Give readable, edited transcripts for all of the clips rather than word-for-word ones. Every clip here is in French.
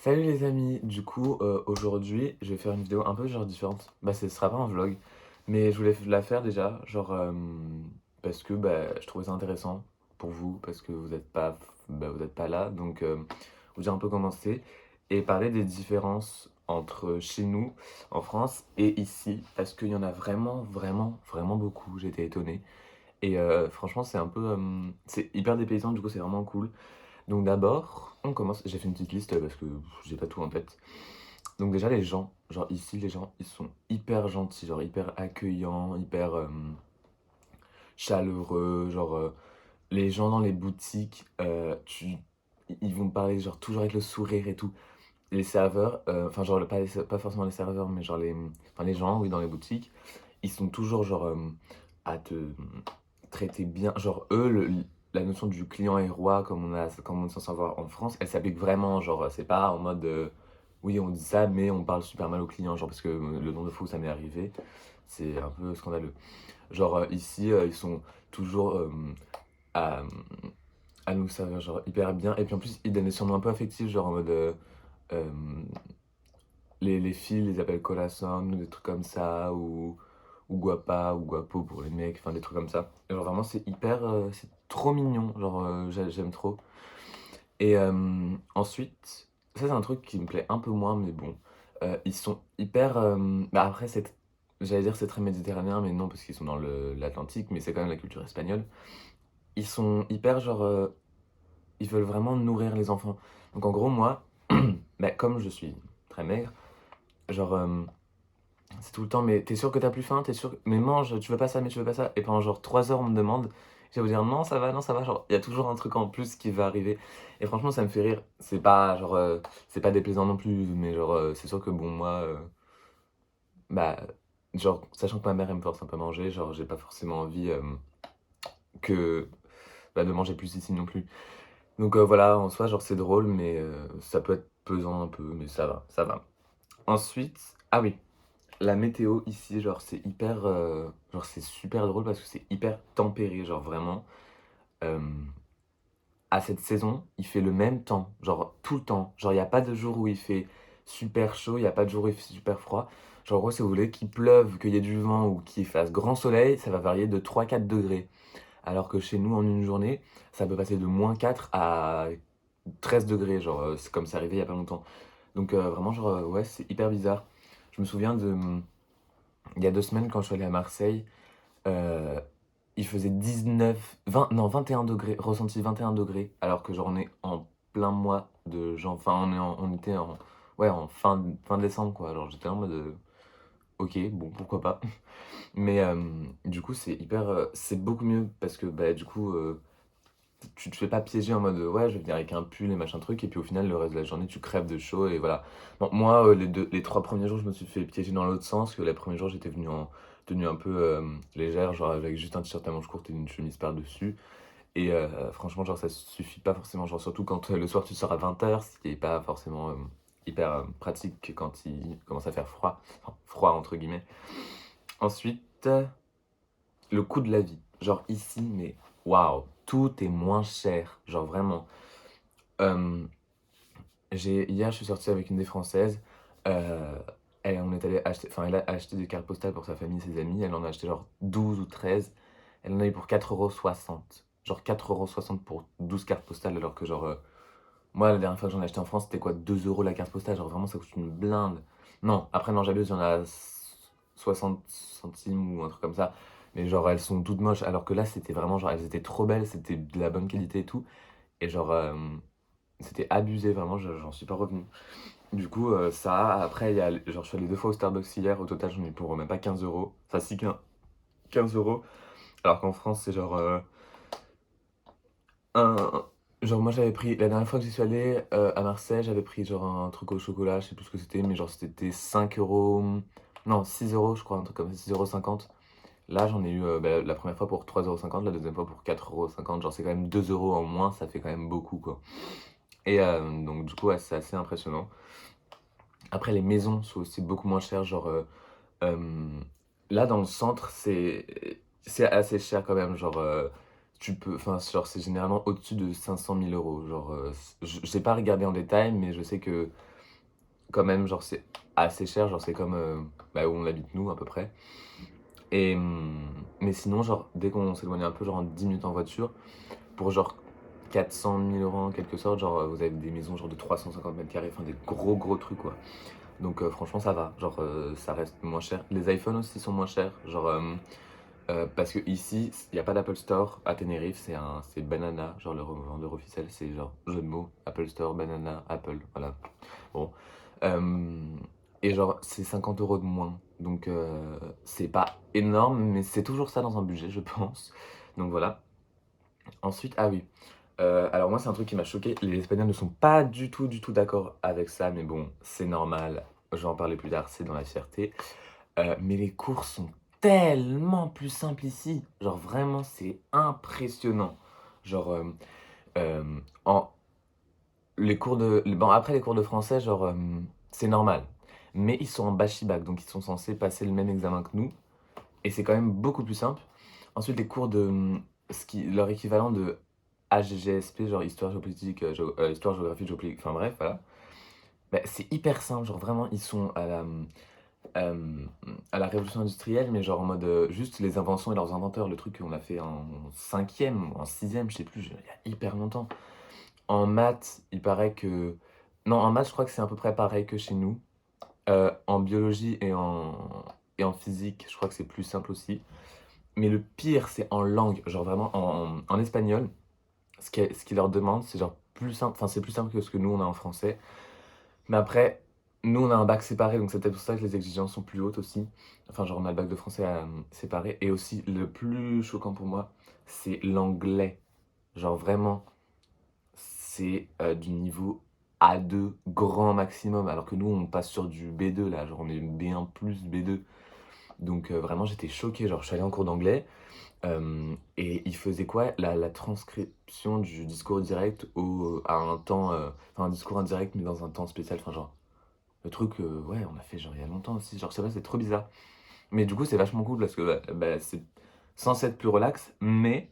Salut les amis, du coup aujourd'hui je vais faire une vidéo un peu genre différente. Bah ce sera pas un vlog, mais je voulais la faire déjà, genre parce que bah, je trouvais ça intéressant pour vous, parce que vous êtes pas là, donc vous dire un peu comment c'est, et parler des différences entre chez nous, en France, et ici, parce qu'il y en a vraiment beaucoup, j'ai été étonné. Et franchement c'est un peu, c'est hyper dépaysant, du coup c'est vraiment cool. Donc d'abord, on commence. J'ai fait une petite liste parce que j'ai pas tout en tête. Donc déjà les gens, genre ici les gens, ils sont hyper gentils, genre hyper accueillants, hyper chaleureux, genre les gens dans les boutiques, ils vont te parler genre toujours avec le sourire et tout. Les serveurs, enfin genre pas forcément les serveurs, mais genre enfin, les gens, oui, dans les boutiques, ils sont toujours genre à te traiter bien. Genre eux, la notion du client est roi, comme on est censé avoir en France, elle s'applique vraiment. Genre c'est pas en mode oui on dit ça, mais on parle super mal au client, genre parce que le nombre de fois où ça m'est arrivé, c'est un peu scandaleux. Genre ici, ils sont toujours à, à nous servir genre hyper bien. Et puis en plus, ils donnent des surnoms un peu affectifs, genre en mode euh, les filles les appellent corazon ou des trucs comme ça, ou guapa ou guapo pour les mecs, enfin des trucs comme ça. Et genre vraiment c'est hyper, c'est trop mignon, genre j'aime trop. Et ensuite, ça c'est un truc qui me plaît un peu moins, mais bon, ils sont hyper, bah après j'allais dire c'est très méditerranéen, mais non parce qu'ils sont dans l'Atlantique, mais c'est quand même la culture espagnole. Ils sont hyper genre, ils veulent vraiment nourrir les enfants. Donc en gros moi, bah, comme je suis très maigre, genre c'est tout le temps, mais t'es sûr que t'as plus faim? T'es sûr mais mange, tu veux pas ça, mais tu veux pas ça? Et pendant genre 3 heures, on me demande, je vais vous dire non, ça va, non, ça va. Genre, il y a toujours un truc en plus qui va arriver. Et franchement, ça me fait rire. C'est pas genre, c'est pas déplaisant non plus, mais genre, c'est sûr que bon, moi, bah, genre, sachant que ma mère, elle me force un peu à manger, genre, j'ai pas forcément envie que, bah, de manger plus ici non plus. Donc voilà, en soi, genre, c'est drôle, mais ça peut être pesant un peu, mais ça va, ça va. Ensuite, ah oui. La météo ici, genre c'est hyper, genre c'est super drôle parce que c'est hyper tempéré, genre vraiment. euh, à cette saison, il fait le même temps, genre tout le temps. Genre il n'y a pas de jour où il fait super chaud, il n'y a pas de jour où il fait super froid. Genre en gros, si vous voulez qu'il pleuve, qu'il y ait du vent ou qu'il fasse grand soleil, ça va varier de 3 4 degrés. Alors que chez nous, en une journée, ça peut passer de -4 à 13 degrés, genre c'est comme c'est arrivé il y a pas longtemps. Donc vraiment, genre ouais, c'est hyper bizarre. Je me souviens il y a 2 semaines, quand je suis allé à Marseille, euh, il faisait 19, 20, non, 21 degrés, ressenti 21 degrés, alors que genre on est en plein mois de janvier, enfin on était en, ouais, en fin décembre, quoi. Alors j'étais en mode, ok, bon, pourquoi pas. Mais du coup, c'est hyper, c'est beaucoup mieux parce que bah, du coup, tu te fais pas piéger en mode ouais, je vais venir avec un pull et machin truc, et puis au final, le reste de la journée, tu crèves de chaud, et voilà. Bon, moi, les 3 premiers jours, je me suis fait piéger dans l'autre sens, que les premiers jours, j'étais venu en tenue un peu légère, genre avec juste un t-shirt à manches courtes et une chemise par-dessus. Et franchement, genre, ça suffit pas forcément, genre, surtout quand le soir tu sors à 20 h, ce qui est pas forcément hyper pratique quand il commence à faire froid, enfin, froid entre guillemets. Ensuite, le coût de la vie. Genre ici, mais waouh, tout est moins cher. Genre vraiment. Euh, hier, je suis sorti avec une des Françaises. Euh, on est allé acheter, enfin, elle a acheté des cartes postales pour sa famille et ses amis. Elle en a acheté genre 12 ou 13. Elle en a eu pour 4,60 €. Genre 4,60 € pour 12 cartes postales, alors que genre, moi, la dernière fois que j'en ai acheté en France, c'était quoi, 2 € la carte postale? Genre vraiment, ça coûte une blinde. Non, après, non, j'abuse, il y en a 60 centimes ou un truc comme ça. Mais genre, elles sont toutes moches. Alors que là, c'était vraiment genre, elles étaient trop belles, c'était de la bonne qualité et tout. Et genre, c'était abusé, vraiment, j'en suis pas revenu. Du coup, ça, après, genre, je suis allé 2 fois au Starbucks hier. Au total, j'en ai pour même pas 15 €. Ça, si, 15 €. Alors qu'en France, c'est genre, un. Genre, moi, j'avais pris. La dernière fois que j'y suis allé à Marseille, j'avais pris genre un truc au chocolat, je sais plus ce que c'était, mais genre, c'était 5 €. Non, 6 € je crois, un truc comme ça, 6,50 €. Là, j'en ai eu bah, la première fois pour 3,50 €, la deuxième fois pour 4,50 €. Genre, c'est quand même 2 € en moins, ça fait quand même beaucoup, quoi. Et donc, du coup, ouais, c'est assez impressionnant. Après, les maisons sont aussi beaucoup moins chères. Genre, euh, là, dans le centre, c'est assez cher quand même. Genre, tu peux, enfin, genre, c'est généralement au-dessus de 500 000 euros. Genre, j'ai pas regardé en détail, mais je sais que quand même, genre, c'est assez cher, genre, c'est comme bah, où on habite nous, à peu près. Et, mais sinon, genre, dès qu'on s'éloigne un peu, genre en 10 minutes en voiture, pour genre 400 000 euros en quelque sorte, genre, vous avez des maisons genre de 350 mètres carrés, enfin des gros gros trucs, quoi. Donc, franchement, ça va, genre, ça reste moins cher. Les iPhones aussi sont moins chers, genre, parce que ici, il n'y a pas d'Apple Store à Tenerife, c'est Banana, genre le revendeur officiel, c'est genre jeu de mots, Apple Store, Banana, Apple, voilà. Bon. Euh, et genre, c'est 50 euros de moins. Donc, c'est pas énorme, mais c'est toujours ça dans un budget, je pense. Donc voilà. Ensuite, ah oui. Alors moi, c'est un truc qui m'a choqué. Les Espagnols ne sont pas du tout d'accord avec ça, mais bon, c'est normal. Je vais en parler plus tard, c'est dans la fierté. Mais les cours sont tellement plus simples ici. Genre vraiment, c'est impressionnant. Genre, euh, en, bon, après les cours de français, genre, c'est normal. Mais ils sont en bachibak, donc ils sont censés passer le même examen que nous. Et c'est quand même beaucoup plus simple. Ensuite, les cours de leur équivalent de HGSP, genre histoire géopolitique, histoire, géographie, géopolitique, enfin bref, voilà. Bah, c'est hyper simple, genre vraiment, ils sont euh, à la révolution industrielle, mais genre en mode juste les inventions et leurs inventeurs, le truc qu'on a fait en cinquième ou en sixième, je sais plus, il y a hyper longtemps. En maths, il paraît que... Non, en maths, je crois que c'est à peu près pareil que chez nous. En biologie et en physique, je crois que c'est plus simple aussi. Mais le pire, c'est en langue, genre vraiment en espagnol. Ce qu'ils leur demandent, c'est genre plus simple, enfin c'est plus simple que ce que nous on a en français. Mais après, nous on a un bac séparé, donc c'est peut-être pour ça que les exigences sont plus hautes aussi. Enfin, genre on a le bac de français séparé. Et aussi, le plus choquant pour moi, c'est l'anglais. Genre vraiment, c'est du niveau A2 grand maximum, alors que nous on passe sur du B2 là, genre on est B1 plus B2. Donc vraiment j'étais choqué, genre je suis allé en cours d'anglais et il faisait quoi? La transcription du discours direct à un temps, enfin un discours indirect mais dans un temps spécial, enfin genre le truc, ouais on a fait genre il y a longtemps aussi, genre je sais pas, c'est trop bizarre. Mais du coup c'est vachement cool parce que bah, c'est censé être plus relax, mais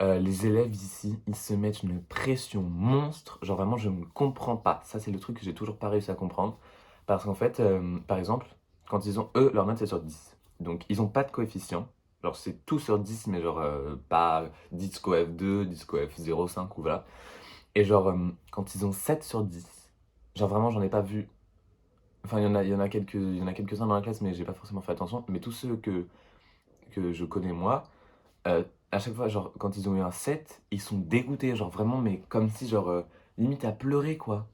les élèves ici, ils se mettent une pression monstre. Genre vraiment, je ne comprends pas. Ça, c'est le truc que j'ai toujours pas réussi à comprendre. Parce qu'en fait, par exemple, quand ils ont, eux, leur note c'est sur 10. Donc, ils ont pas de coefficient. Genre, c'est tout sur 10, mais genre, pas 10 coef 2, 10 coef 0,5 ou voilà. Et genre, quand ils ont 7 sur 10, genre vraiment, j'en ai pas vu. Enfin, il y en a quelques-uns dans la classe, mais j'ai pas forcément fait attention. Mais tous ceux que je connais moi, à chaque fois, genre, quand ils ont eu un 7 ils sont dégoûtés, genre vraiment, mais comme si, genre, limite à pleurer, quoi.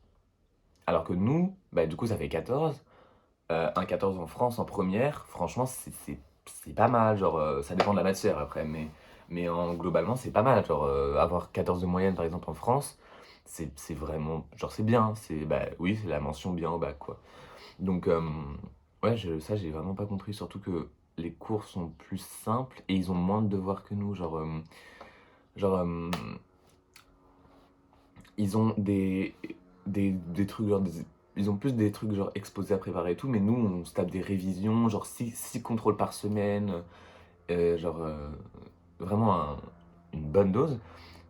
Alors que nous, bah, du coup, ça fait 14. Un 14 en France en première, franchement, c'est pas mal. Genre, ça dépend de la matière après, mais globalement, c'est pas mal. Genre, avoir 14 de moyenne, par exemple, en France, c'est vraiment. Genre, c'est bien. Bah, oui, c'est la mention bien au bac, quoi. Donc, ouais, ça, j'ai vraiment pas compris. Surtout que les cours sont plus simples et ils ont moins de devoirs que nous. Genre, ils ont des trucs, genre, ils ont plus des trucs, genre, exposés à préparer et tout, mais nous, on se tape des révisions, genre, six contrôles par semaine, genre, vraiment une bonne dose,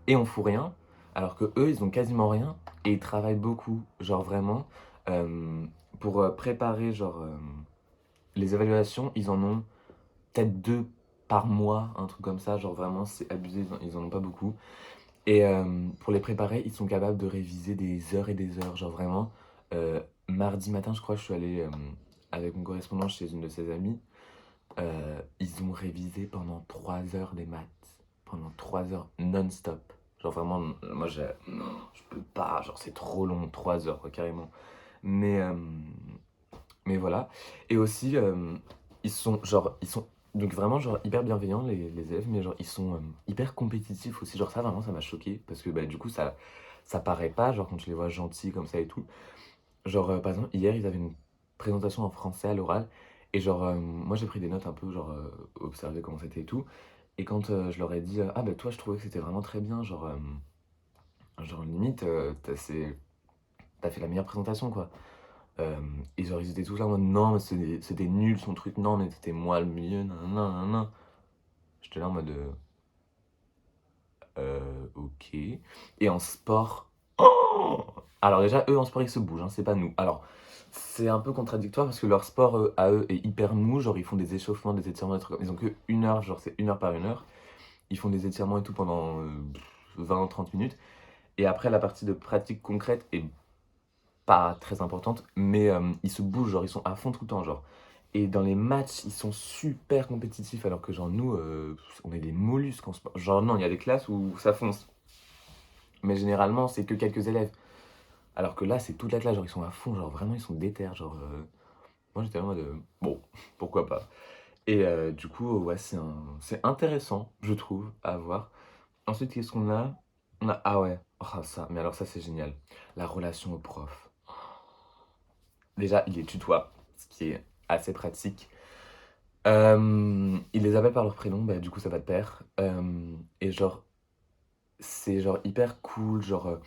et on fout rien, alors que eux, ils ont quasiment rien, et ils travaillent beaucoup, genre, vraiment, euh, pour préparer, genre, les évaluations, ils en ont peut-être deux par mois, un truc comme ça, genre, vraiment, c'est abusé, ils en ont pas beaucoup. Et pour les préparer, ils sont capables de réviser des heures et des heures. Genre vraiment, mardi matin, je crois, je suis allé avec mon correspondant chez une de ses amies. Ils ont révisé pendant 3 heures des maths. Pendant 3 heures non-stop. Genre vraiment, moi, non, je peux pas. Genre, c'est trop long, 3 heures, quoi, carrément. Mais, euh, mais voilà. Et aussi, ils sont donc vraiment genre hyper bienveillants les élèves, mais genre ils sont hyper compétitifs aussi. Genre ça vraiment ça m'a choqué parce que bah du coup ça paraît pas genre quand tu les vois gentils comme ça et tout. Genre par exemple hier ils avaient une présentation en français à l'oral et genre moi j'ai pris des notes un peu genre observer comment c'était et tout. Et quand je leur ai dit ah bah toi je trouvais que c'était vraiment très bien genre limite t'as fait la meilleure présentation quoi. Et genre, ils étaient tous là en mode non, mais c'était nul son truc, non, mais c'était moi le milieu, nan nan nan nan. J'étais là en mode ok. Et en sport, oh! Alors déjà, eux, en sport, ils se bougent, hein, c'est pas nous. Alors, c'est un peu contradictoire parce que leur sport, à eux, est hyper mou. Genre, ils font des échauffements, des étirements, des trucs comme... Ils ont que 1 heure, genre, c'est 1 heure par 1 heure. Ils font des étirements et tout pendant 20-30 minutes. Et après, la partie de pratique concrète est pas très importante, mais ils se bougent, genre, ils sont à fond tout le temps, genre. Et dans les matchs, ils sont super compétitifs, alors que, genre, nous, on est des mollusques en sport. Genre, non, il y a des classes où ça fonce. Mais généralement, c'est que quelques élèves. Alors que là, c'est toute la classe, genre ils sont à fond, genre vraiment ils sont déter, genre moi j'étais en mode bon, pourquoi pas. Et du coup, ouais, c'est intéressant, je trouve, à voir. Ensuite, qu'est-ce qu'on a? On a, ah ouais, oh, ça, mais alors ça c'est génial. La relation au prof. Déjà, il les tutoie, ce qui est assez pratique. Il les appelle par leur prénom, bah du coup ça va de pair. Et genre, c'est genre hyper cool, genre,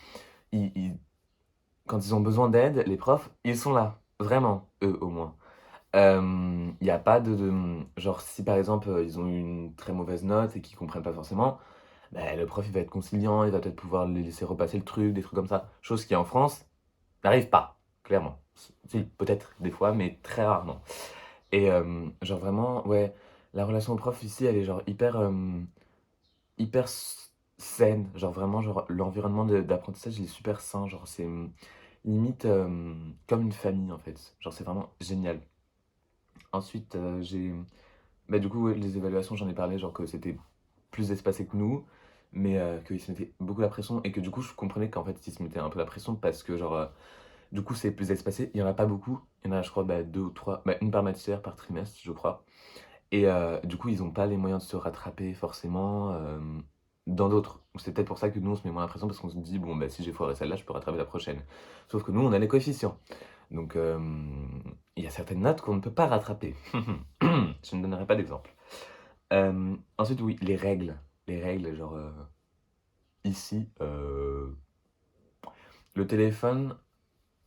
quand ils ont besoin d'aide, les profs, ils sont là, vraiment, eux au moins. Il y a pas genre si par exemple, ils ont eu une très mauvaise note et qu'ils comprennent pas forcément, bah, le prof il va être conciliant, il va peut-être pouvoir les laisser repasser le truc, des trucs comme ça. Chose qui en France n'arrive pas, clairement. Si, peut-être des fois, mais très rarement. Et genre vraiment, ouais, la relation au prof ici, elle est genre hyper saine. Genre vraiment, genre l'environnement d'apprentissage, il est super sain. Genre c'est limite comme une famille en fait. Genre c'est vraiment génial. Ensuite, bah, du coup, ouais, les évaluations, j'en ai parlé, genre que c'était plus espacé que nous, mais qu'ils se mettaient beaucoup la pression et que du coup, je comprenais qu'en fait, ils se mettaient un peu la pression parce que, genre, du coup, c'est plus espacé. Il y en a pas beaucoup. Il y en a, je crois, bah, deux ou trois, bah, une par matière, par trimestre, je crois. Et du coup, ils ont pas les moyens de se rattraper forcément dans d'autres. C'est peut-être pour ça que nous, on se met moins la pression parce qu'on se dit, bon, bah, si j'ai foiré celle-là, je peux rattraper la prochaine. Sauf que nous, on a les coefficients. Donc, il y a certaines notes qu'on ne peut pas rattraper. Je ne donnerai pas d'exemple. Ensuite, oui, les règles. Les règles, genre, ici, le téléphone,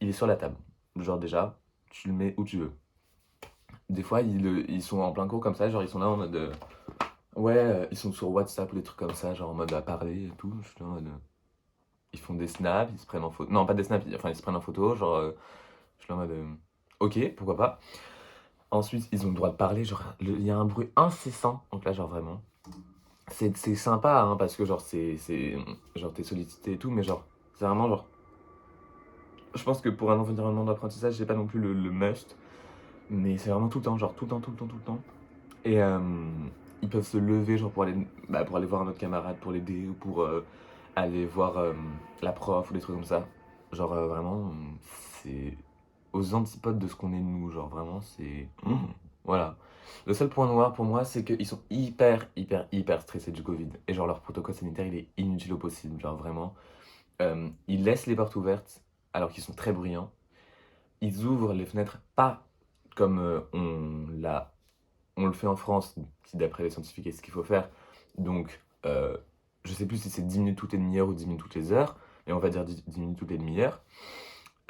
il est sur la table. Genre, déjà, tu le mets où tu veux. Des fois, ils sont en plein cours comme ça, genre, ils sont là en mode. Ouais, ils sont sur WhatsApp ou des trucs comme ça, genre en mode à parler et tout. Je suis là en mode. Ils font des snaps, ils se prennent en photo. Non, pas des snaps, enfin, ils se prennent en photo, genre. Je suis là en mode. Ok, pourquoi pas. Ensuite, ils ont le droit de parler, genre, il y a un bruit incessant. Donc là, genre, vraiment. C'est sympa, hein, parce que, genre, genre, t'es sollicité et tout, mais, genre, c'est vraiment, genre. Je pense que pour un environnement d'apprentissage, c'est pas non plus le must, mais c'est vraiment tout le temps, genre, tout le temps, tout le temps, tout le temps. Et ils peuvent se lever, genre, pour aller voir un autre camarade, pour l'aider, ou pour aller voir la prof, ou des trucs comme ça. Genre, vraiment, c'est aux antipodes de ce qu'on est nous, genre, vraiment, c'est. Voilà. Le seul point noir pour moi, c'est qu'ils sont hyper, hyper, hyper stressés du Covid. Et genre, leur protocole sanitaire, il est inutile au possible. Genre, vraiment. Ils laissent les portes ouvertes alors qu'ils sont très bruyants. Ils ouvrent les fenêtres pas comme on le fait en France, qui d'après les scientifiques est ce qu'il faut faire. Donc, je sais plus si c'est 10 minutes toutes les demi-heures ou 10 minutes toutes les heures, mais on va dire 10 minutes toutes les demi-heures.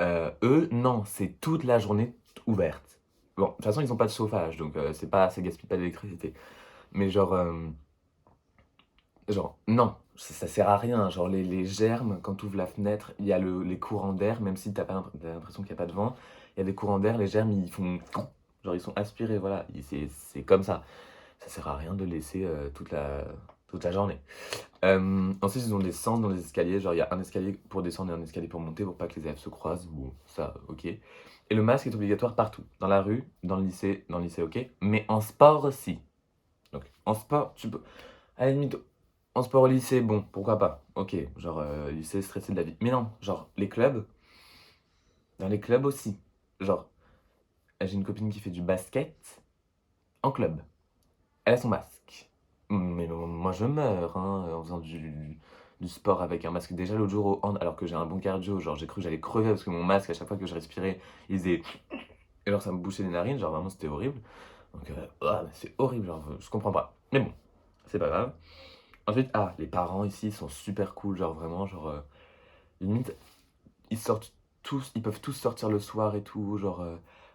Eux, non, c'est toute la journée ouverte. Bon, de toute façon, ils n'ont pas de chauffage, donc ça gaspille pas d'électricité. Mais genre, non, ça sert à rien. Genre, les germes, quand tu ouvres la fenêtre, il y a les courants d'air, même si t'as l'impression qu'il n'y a pas de vent, il y a des courants d'air, les germes, ils font. Genre, ils sont aspirés, voilà. C'est comme ça. Ça sert à rien de laisser toute la journée. Ensuite, ils ont des sens dans les escaliers. Genre, il y a un escalier pour descendre et un escalier pour monter pour pas que les élèves se croisent. Bon, ça, ok. Et le masque est obligatoire partout. Dans la rue, dans le lycée, ok. Mais en sport aussi. Donc, en sport, tu peux. À la limite, en sport au lycée, bon, pourquoi pas. Ok, genre, lycée stressé de la vie. Mais non, genre, les clubs, dans les clubs aussi. Genre, j'ai une copine qui fait du basket en club. Elle a son masque. Mais moi je meurs hein, en faisant du sport avec un masque. Déjà l'autre jour au hand, alors que j'ai un bon cardio, genre j'ai cru que j'allais crever parce que mon masque, à chaque fois que je respirais, il faisait. Et genre ça me bouchait les narines, genre vraiment c'était horrible. Donc c'est horrible, genre je comprends pas. Mais bon, c'est pas grave. Ensuite, les parents ici sont super cool, genre vraiment, genre limite, ils sortent tous, ils peuvent tous sortir le soir et tout, genre.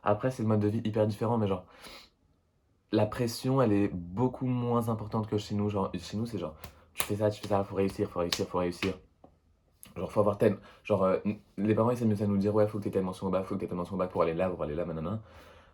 Après, c'est le mode de vie hyper différent, mais genre la pression, elle est beaucoup moins importante que chez nous. Genre, chez nous, c'est genre, tu fais ça, faut réussir, faut réussir, faut réussir. Genre, faut avoir tel. Genre, les parents, ils s'amusent à nous dire, ouais, faut que t'aies telle mention au bac, faut que t'aies telle mention au bac pour aller là, nanana.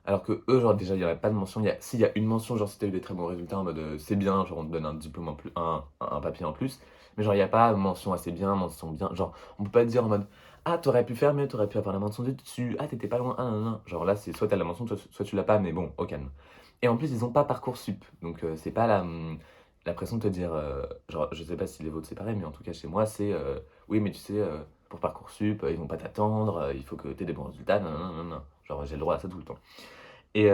Alors que eux, genre, déjà, il n'y aurait pas de mention. S'il y a une mention, genre, si t'as eu des très bons résultats, en mode c'est bien, genre, on te donne un diplôme en plus, un papier en plus. Mais genre, il n'y a pas mention assez bien, mention bien. Genre, on peut pas te dire en mode ah, t'aurais pu faire mieux, t'aurais pu avoir la mention du dessus, ah, t'étais pas loin, ah, non, non. Genre là, c'est soit t'as la mention, soit tu l'as pas, mais bon, au calme. Et en plus, ils ont pas Parcoursup. Donc, c'est pas la pression de te dire, genre, je sais pas si les vôtres c'est pareil, mais en tout cas, chez moi, c'est oui, mais tu sais, pour Parcoursup, ils vont pas t'attendre, il faut que t'aies des bons résultats, non, non, non, non. Genre, j'ai le droit à ça tout le temps. Et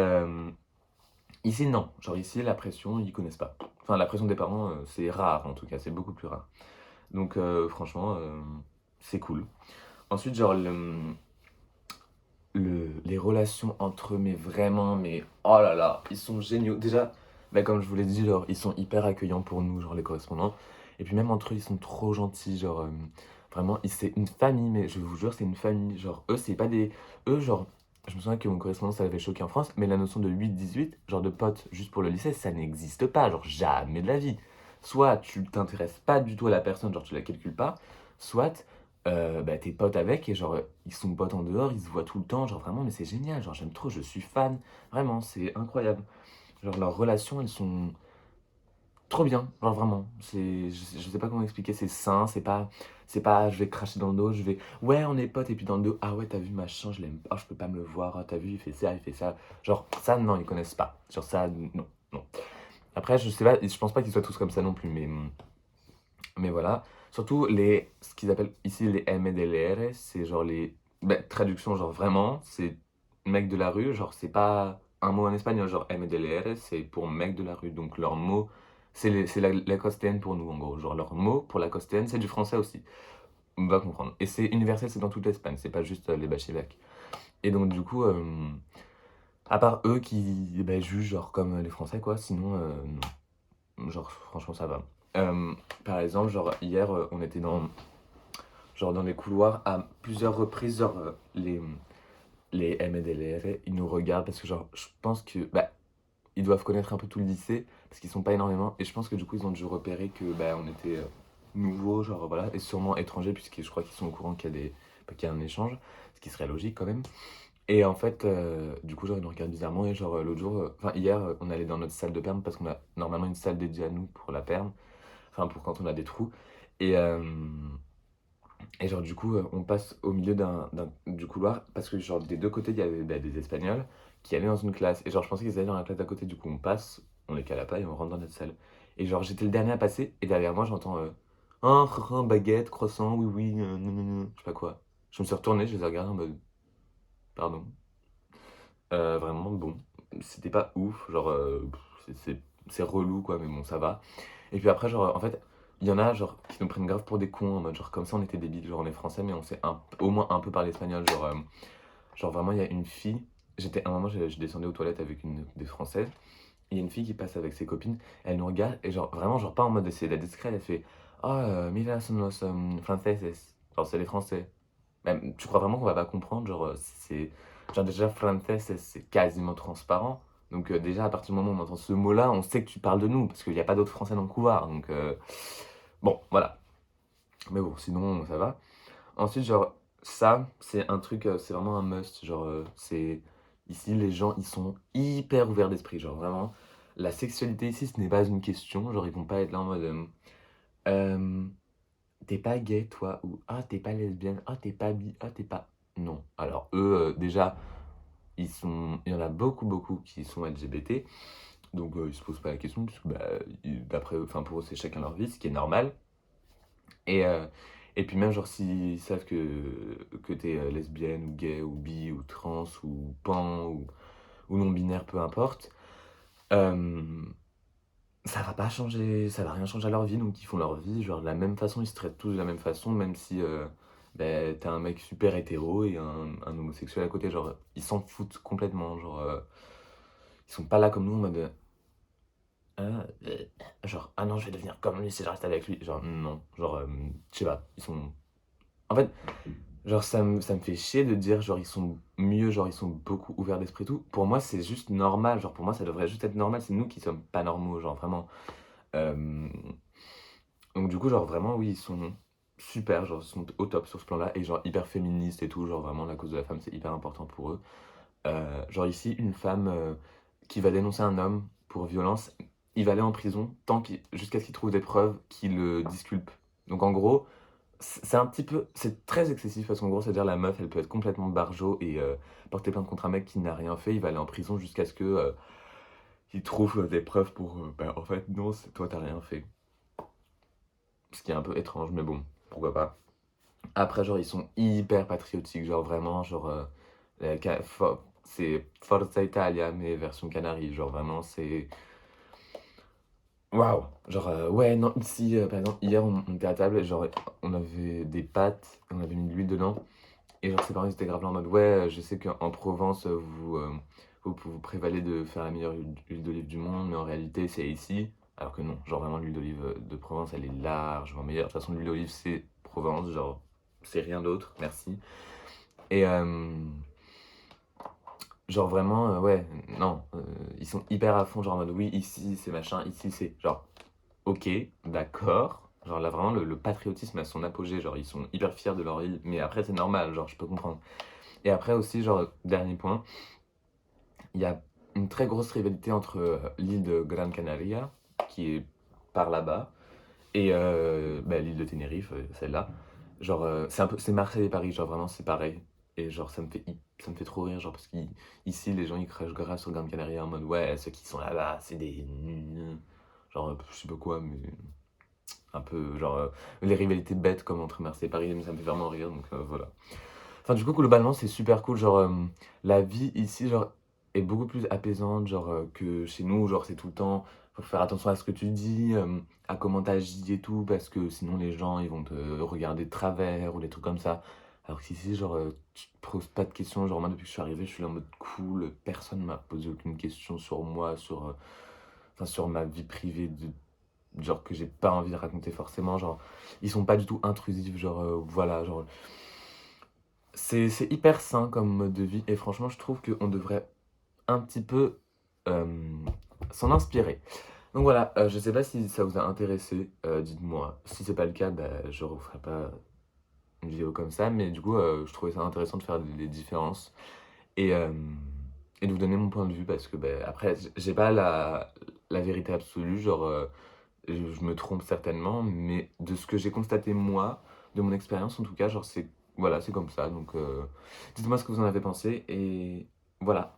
ici, non. Genre ici, la pression, ils connaissent pas. Enfin, la pression des parents, c'est rare en tout cas, c'est beaucoup plus rare. Donc franchement, c'est cool. Ensuite, genre les relations entre eux, mais vraiment, mais oh là là, ils sont géniaux. Déjà, bah, comme je vous l'ai dit, genre, ils sont hyper accueillants pour nous, genre les correspondants. Et puis même entre eux, ils sont trop gentils, genre, vraiment, c'est une famille, mais je vous jure, c'est une famille. Genre, eux, c'est pas des... Eux, genre, je me souviens que mon correspondant, ça avait choqué en France, mais la notion de 8-18, genre de potes juste pour le lycée, ça n'existe pas, genre jamais de la vie. Soit tu t'intéresses pas du tout à la personne, genre tu la calcules pas, soit bah, t'es pote avec et genre ils sont potes en dehors, ils se voient tout le temps, genre vraiment, mais c'est génial, genre j'aime trop, je suis fan, vraiment, c'est incroyable. Genre leurs relations, elles sont trop bien, genre vraiment, je sais pas comment expliquer, c'est sain, c'est pas, je vais cracher dans le dos, je vais, ouais, on est potes, et puis dans le dos, ah ouais, t'as vu machin, je l'aime, oh, je peux pas me le voir, ah, t'as vu, il fait ça, genre ça, non, ils connaissent pas, genre ça, non, non. Après, je sais pas, je pense pas qu'ils soient tous comme ça non plus, mais voilà. Surtout ce qu'ils appellent ici les MDLR, c'est genre les. Ben, traduction, genre vraiment, c'est mec de la rue, genre c'est pas un mot en espagnol, genre MDLR, c'est pour mec de la rue. Donc leur mot, c'est la costéenne pour nous en gros. Genre leur mot pour la costéenne, c'est du français aussi. On va comprendre. Et c'est universel, c'est dans toute l'Espagne, c'est pas juste les bachelacs. Et donc du coup, à part eux qui ben, jugent genre comme les Français quoi, sinon non. Genre franchement ça va. Par exemple, genre hier, on était dans les couloirs à plusieurs reprises, genre les MDLR, ils nous regardent parce que genre je pense que bah ils doivent connaître un peu tout le lycée parce qu'ils sont pas énormément et je pense que du coup ils ont dû repérer que bah on était nouveaux, genre voilà, et sûrement étrangers puisque je crois qu'ils sont au courant qu'il y a un échange, ce qui serait logique quand même. Et en fait, du coup, genre, ils nous regardent bizarrement. Et genre, l'autre jour, enfin, hier, on allait dans notre salle de perm parce qu'on a normalement une salle dédiée à nous pour la perm, enfin, pour quand on a des trous. Et, genre, du coup, on passe au milieu du couloir parce que, genre, des deux côtés, il y avait bah, des Espagnols qui allaient dans une classe. Et, genre, je pensais qu'ils allaient dans la classe d'à côté. Du coup, on passe, on les cale à pas et on rentre dans notre salle. Et, genre, j'étais le dernier à passer. Et derrière moi, j'entends baguette, croissant, oui, oui, non, non, non, je sais pas quoi. Je me suis retourné, je les ai regardés en mode, pardon. Vraiment, bon, c'était pas ouf, genre, c'est relou, quoi, mais bon, ça va. Et puis après, genre, en fait, il y en a, genre, qui nous prennent grave pour des cons, en mode, genre, comme ça, on était débiles, genre, on est français, mais on sait au moins un peu parler espagnol, genre, vraiment, il y a une fille, à un moment, je descendais aux toilettes avec une des françaises, il y a une fille qui passe avec ses copines, elle nous regarde, et genre, vraiment, genre, pas en mode essayer d'être discrète, elle fait, ah, mira, son los franceses, genre, c'est les français. Même, tu crois vraiment qu'on va pas comprendre? Genre, c'est. Genre, déjà, français, c'est quasiment transparent. Donc, déjà, à partir du moment où on entend ce mot-là, on sait que tu parles de nous, parce qu'il n'y a pas d'autres français dans le couloir. Donc, bon, voilà. Mais bon, sinon, ça va. Ensuite, genre, ça, c'est un truc, c'est vraiment un must. Genre, c'est. Ici, les gens, ils sont hyper ouverts d'esprit. Genre, vraiment, la sexualité ici, ce n'est pas une question. Genre, ils vont pas être là en mode. Euh, T'es pas gay, toi, ou ah, t'es pas lesbienne, ah, t'es pas bi, ah, t'es pas. Non. Alors, eux, déjà, il y en a beaucoup, beaucoup qui sont LGBT, donc ils se posent pas la question, puisque bah, d'après eux, enfin, pour eux, c'est chacun leur vie, ce qui est normal. Et, euh, et puis, même, genre, s'ils savent que t'es lesbienne, ou gay, ou bi, ou trans, ou pan, ou non-binaire, peu importe, euh, ça va pas changer, ça va rien changer à leur vie, donc ils font leur vie, genre de la même façon, ils se traitent tous de la même façon, même si ben, t'as un mec super hétéro et un homosexuel à côté, genre ils s'en foutent complètement, genre ils sont pas là comme nous en mode genre ah non je vais devenir comme lui si je reste avec lui, genre non, genre je sais pas, ils sont en fait genre ça me fait chier de dire genre ils sont mieux, genre ils sont beaucoup ouverts d'esprit et tout, pour moi c'est juste normal, genre pour moi ça devrait juste être normal, c'est nous qui sommes pas normaux, genre vraiment. Euh, Donc du coup, genre vraiment, oui, super, genre, ils sont au top sur ce plan-là et genre hyper féministes et tout, genre vraiment la cause de la femme, c'est hyper important pour eux. Genre ici, une femme, qui va dénoncer un homme pour violence, il va aller en prison jusqu'à ce qu'il trouve des preuves qui le disculpent. Donc en gros, c'est un petit peu c'est très excessif parce qu'en gros, c'est-à-dire la meuf, elle peut être complètement barjo et porter plainte contre un mec qui n'a rien fait. Il va aller en prison jusqu'à ce que, il trouve, des preuves pour, bah, en fait, non, c'est toi, t'as rien fait. Ce qui est un peu étrange, mais bon, pourquoi pas. Après, genre, ils sont hyper patriotiques, genre vraiment, genre, c'est Forza Italia, mais version Canaries, genre vraiment, c'est waouh! Genre, ouais, non, ici, par exemple, hier, on était à table, et genre, on avait des pâtes, on avait mis de l'huile dedans, et genre, ses parents, ils étaient grave là en mode, ouais, je sais qu'en Provence, vous prévalez de faire la meilleure huile d'olive du monde, mais en réalité, c'est ici. Alors que non, genre, vraiment, l'huile d'olive de Provence, elle est largement meilleure. De toute façon, l'huile d'olive, c'est Provence, genre, c'est rien d'autre, merci. Et genre vraiment, ouais, non, ils sont hyper à fond, genre en mode oui, ici c'est machin, ici c'est genre ok, d'accord. Genre là vraiment le patriotisme à son apogée, genre ils sont hyper fiers de leur île, mais après c'est normal, genre je peux comprendre. Et après aussi, genre, dernier point, il y a une très grosse rivalité entre l'île de Gran Canaria, qui est par là-bas, et bah, l'île de Tenerife, celle-là. Genre, c'est Marseille et Paris, genre vraiment c'est pareil. Et genre, ça me fait trop rire, genre, parce qu'ici, les gens ils crachent grave sur Gran Canaria en mode, ouais, ceux qui sont là-bas, c'est des nuls. Genre, je sais pas quoi, mais un peu, genre, les rivalités bêtes comme entre Marseille et Paris, mais ça me fait vraiment rire, donc voilà. Enfin, du coup, globalement, c'est super cool. Genre, la vie ici, genre, est beaucoup plus apaisante, genre, que chez nous. Genre, c'est tout le temps, faut faire attention à ce que tu dis, à comment t'agis et tout, parce que sinon, les gens, ils vont te regarder de travers ou des trucs comme ça. Alors qu'ici, genre, tu te poses pas de questions. Genre, moi, depuis que je suis arrivé, je suis là en mode cool. Personne m'a posé aucune question sur moi, enfin, sur ma vie privée, genre, que j'ai pas envie de raconter forcément. Genre, ils sont pas du tout intrusifs, genre, voilà, genre. C'est hyper sain comme mode de vie et franchement, je trouve qu'on devrait un petit peu s'en inspirer. Donc voilà, je sais pas si ça vous a intéressé, dites-moi. Si c'est pas le cas, bah, je referai pas une vidéo comme ça, mais du coup, je trouvais ça intéressant de faire les différences et, et de vous donner mon point de vue parce que bah, après, j'ai pas la vérité absolue, genre, je me trompe certainement, mais de ce que j'ai constaté moi, de mon expérience en tout cas, genre c'est voilà, c'est comme ça. Donc dites-moi ce que vous en avez pensé et voilà.